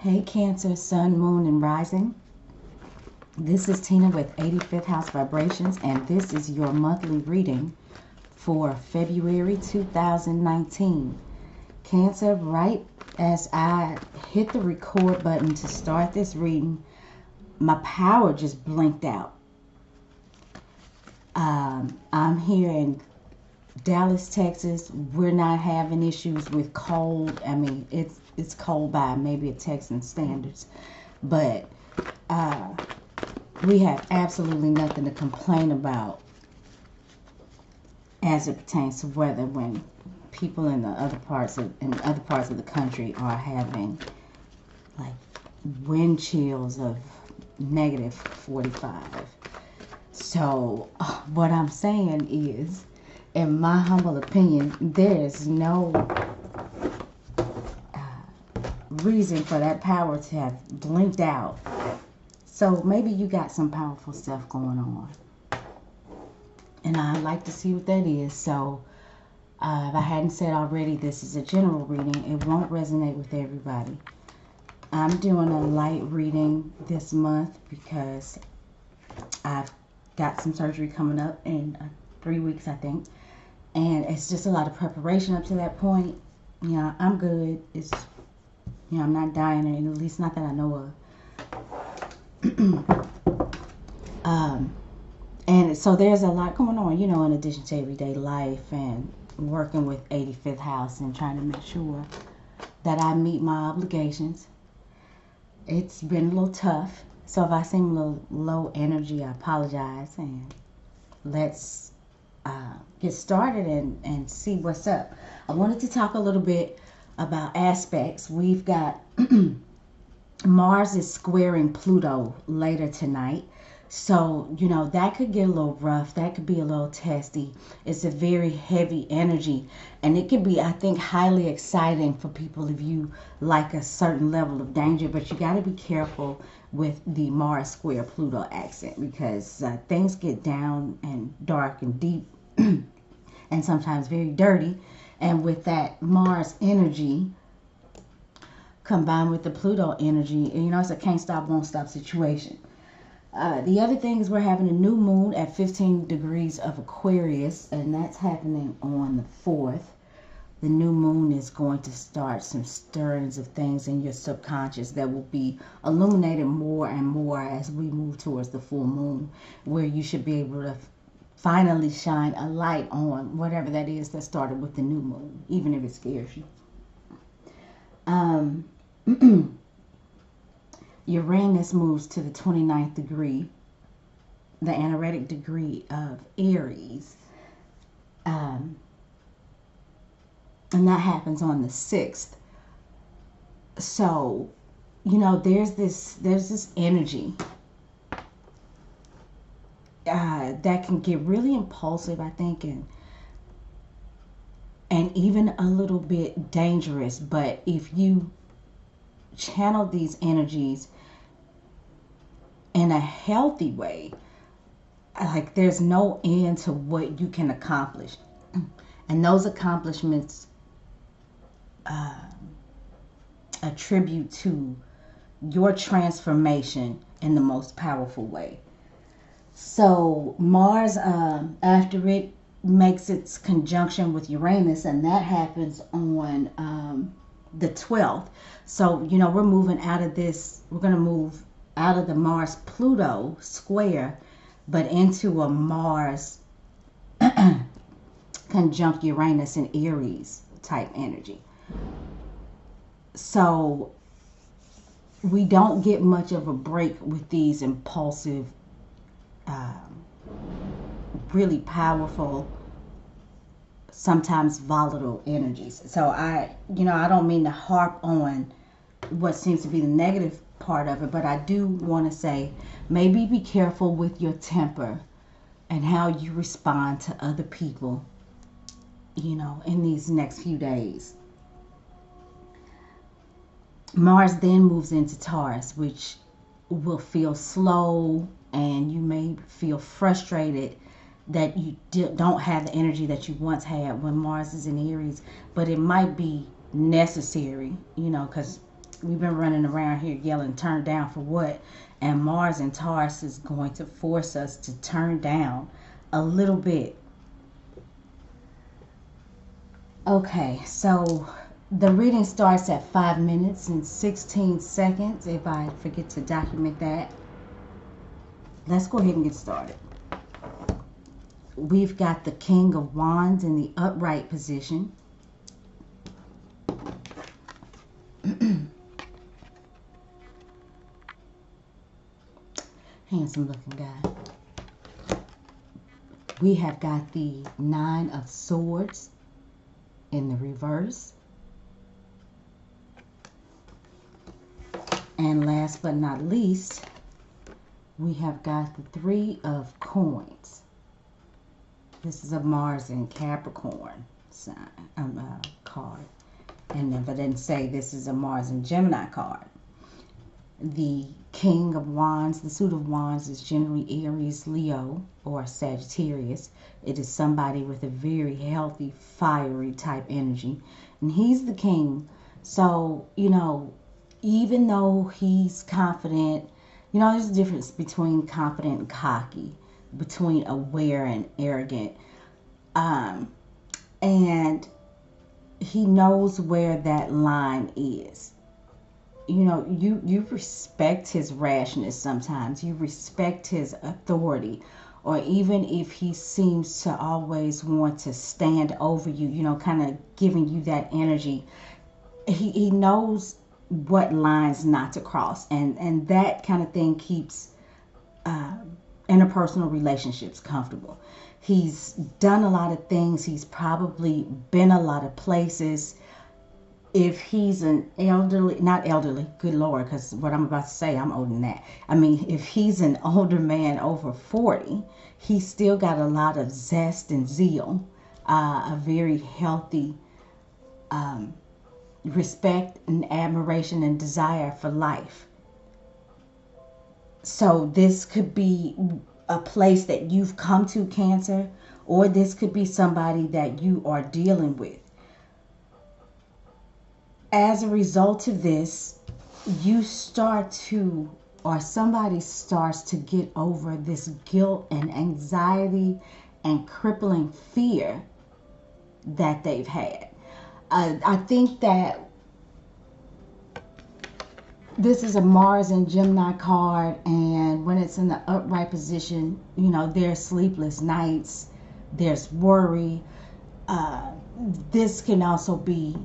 Hey Cancer, Sun, Moon, and Rising. This is Tina with 85th House Vibrations, and this is your monthly reading for February 2019. Cancer, right as I hit the record button to start this reading, my power just blinked out. I'm here in Dallas, Texas. We're not having issues with cold. I mean, it's cold by maybe a Texan standards, but we have absolutely nothing to complain about as it pertains to weather when people in other parts of the country are having like wind chills of negative 45. So what I'm saying is, in my humble opinion, there is no reason for that power to have blinked out. So maybe you got some powerful stuff going on, and I'd like to see what that is. So if I hadn't said already, this is a general reading. It won't resonate with everybody. I'm doing a light reading this month because I've got some surgery coming up in 3 weeks, I think. And it's just a lot of preparation up to that point. You know, I'm good. It's, you know, I'm not dying, or at least not that I know of. And so there's a lot going on, you know, in addition to everyday life and working with 85th house and trying to make sure that I meet my obligations. It's been a little tough. So if I seem a little low energy, I apologize. And let's get started and see what's up. I wanted to talk a little bit about aspects. We've got Mars is squaring Pluto later tonight. So, you know, that could get a little rough. That could be a little testy. It's a very heavy energy. And it can be, I think, highly exciting for people if you like a certain level of danger. But you got to be careful with the Mars square Pluto accent, because things get down and dark and deep and sometimes very dirty. And with that Mars energy combined with the Pluto energy, you know, it's a can't stop, won't stop situation. The other thing is we're having a new moon at 15 degrees of Aquarius, and that's happening on the 4th. The new moon is going to start some stirrings of things in your subconscious that will be illuminated more and more as we move towards the full moon, where you should be able to finally shine a light on whatever that is that started with the new moon, even if it scares you. Uranus moves to the 29th degree, the anaretic degree of Aries. And that happens on the 6th. So, you know, there's this energy that can get really impulsive, I think, and even a little bit dangerous. But if you channel these energies in a healthy way, like, there's no end to what you can accomplish. And those accomplishments attribute to your transformation in the most powerful way. So Mars, after it makes its conjunction with Uranus, and that happens on the 12th. So, you know, we're moving out of this, we're going to move out of the Mars-Pluto square, but into a Mars conjunct Uranus and Aries type energy. So we don't get much of a break with these impulsive, really powerful, sometimes volatile energies. So I don't mean to harp on what seems to be the negative part of it, but I do want to say, maybe be careful with your temper and how you respond to other people, you know, in these next few days. Mars then moves into Taurus, which will feel slow, and you may feel frustrated that you don't have the energy that you once had when Mars is in Aries, but it might be necessary, you know, because we've been running around here yelling turn down for what, and Mars and Taurus is going to force us to turn down a little bit. Okay, so the reading starts at 5 minutes and 16 seconds. If I forget to document that, let's go ahead and get started. We've got the King of Wands in the upright position. Handsome looking guy. We have got the Nine of Swords in the reverse. And last but not least, we have got the Three of Coins. This is a Mars and Capricorn sign, card. And if I didn't say, this is a Mars and Gemini card. The King of Wands, the suit of Wands, is generally Aries, Leo, or Sagittarius. It is somebody with a very healthy, fiery type energy. And he's the king. So, you know, even though he's confident, you know, there's a difference between confident and cocky, between aware and arrogant. And he knows where that line is. You know, you respect his rashness sometimes. You respect his authority. Or even if he seems to always want to stand over you, you know, kind of giving you that energy, he knows what lines not to cross. And that kind of thing keeps interpersonal relationships comfortable. He's done a lot of things. He's probably been a lot of places. If he's an elderly, not elderly, good Lord, because what I'm about to say, I'm older than that. I mean, if he's an older man over 40, he's still got a lot of zest and zeal, a very healthy respect and admiration and desire for life. So this could be a place that you've come to, Cancer, or this could be somebody that you are dealing with. As a result of this, you start to, or somebody starts to get over this guilt and anxiety and crippling fear that they've had. I think that this is a Mars and Gemini card, and when it's in the upright position, you know, there's sleepless nights, there's worry. This can also be,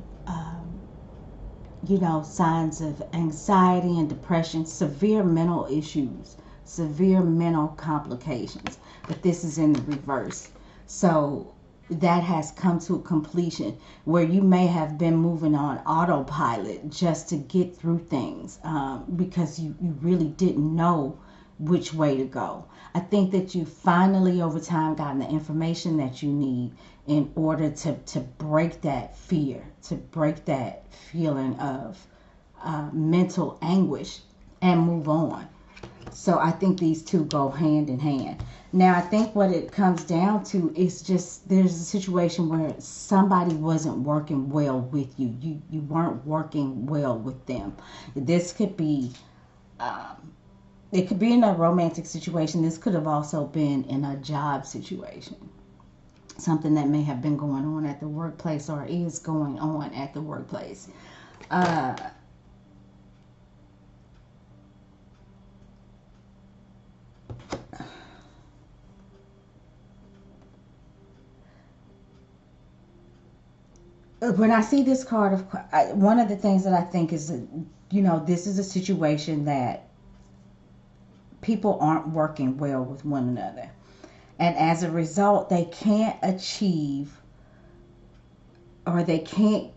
you know, signs of anxiety and depression, severe mental issues, severe mental complications. But this is in the reverse. So that has come to a completion where you may have been moving on autopilot just to get through things because you really didn't know which way to go. I think that you finally over time gotten the information that you need in order to break that fear, to break that feeling of mental anguish and move on. So I think these two go hand in hand. Now, I think what it comes down to is just there's a situation where somebody wasn't working well with you. You weren't working well with them. This could be, it could be in a romantic situation. This could have also been in a job situation. Something that may have been going on at the workplace or is going on at the workplace. When I see this card, one of the things that I think is, you know, this is a situation that people aren't working well with one another. And as a result, they can't achieve, or they can't,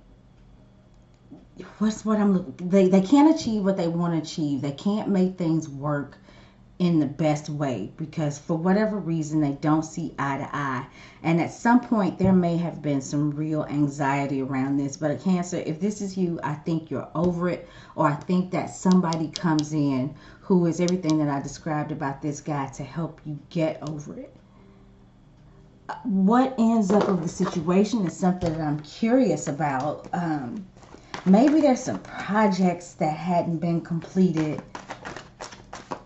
they can't achieve what they want to achieve. They can't make things work in the best way because for whatever reason they don't see eye to eye. And at some point there may have been some real anxiety around this. But a Cancer, if this is you, I think you're over it, or I think that somebody comes in who is everything that I described about this guy to help you get over it. What ends up of the situation is something that I'm curious about. Maybe there's some projects that hadn't been completed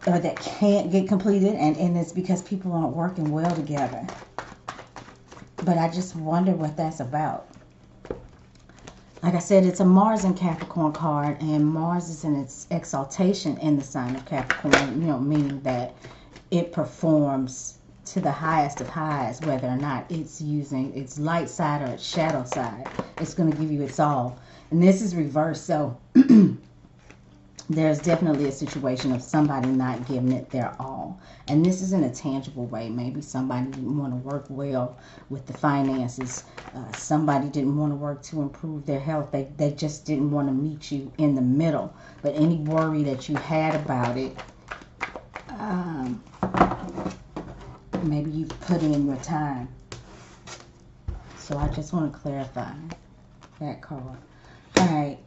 or that can't get completed, and it's because people aren't working well together. But I just wonder what that's about. Like I said, it's a Mars and Capricorn card, and Mars is in its exaltation in the sign of Capricorn, meaning that it performs to the highest of highs, whether or not it's using its light side or its shadow side. It's going to give you its all. And this is reversed, so there's definitely a situation of somebody not giving it their all. And this is in a tangible way. Maybe somebody didn't want to work well with the finances. Somebody didn't want to work to improve their health. They just didn't want to meet you in the middle. But any worry that you had about it, maybe you put in your time. So I just want to clarify that card. All right.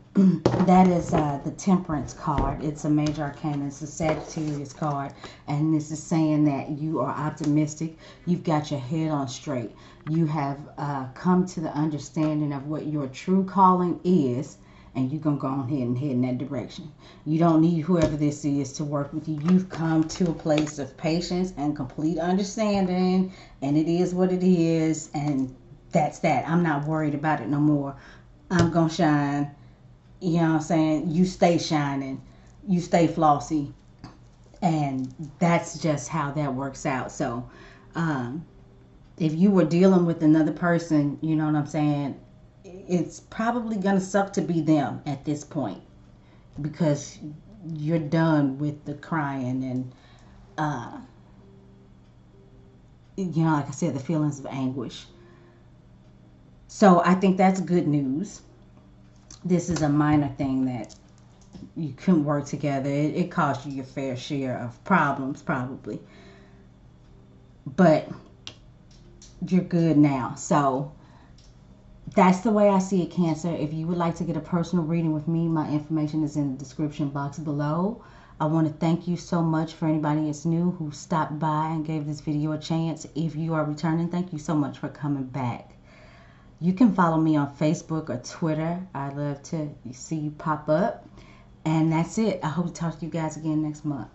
That is the Temperance card. It's a major arcana. It's a Sagittarius card. And this is saying that you are optimistic. You've got your head on straight. You have come to the understanding of what your true calling is. And you're going to go ahead and head in that direction. You don't need whoever this is to work with you. You've come to a place of patience and complete understanding. And it is what it is. And that's that. I'm not worried about it no more. I'm going to shine. You know what I'm saying? You stay shining. You stay flossy. And that's just how that works out. So, if you were dealing with another person, you know what I'm saying? It's probably going to suck to be them at this point. Because you're done with the crying and, like I said, the feelings of anguish. So, I think that's good news. This is a minor thing that you couldn't work together. It caused you your fair share of problems, probably. But you're good now. So that's the way I see it, Cancer. If you would like to get a personal reading with me, my information is in the description box below. I want to thank you so much for anybody that's new who stopped by and gave this video a chance. If you are returning, thank you so much for coming back. You can follow me on Facebook or Twitter. I'd love to see you pop up. And that's it. I hope to talk to you guys again next month.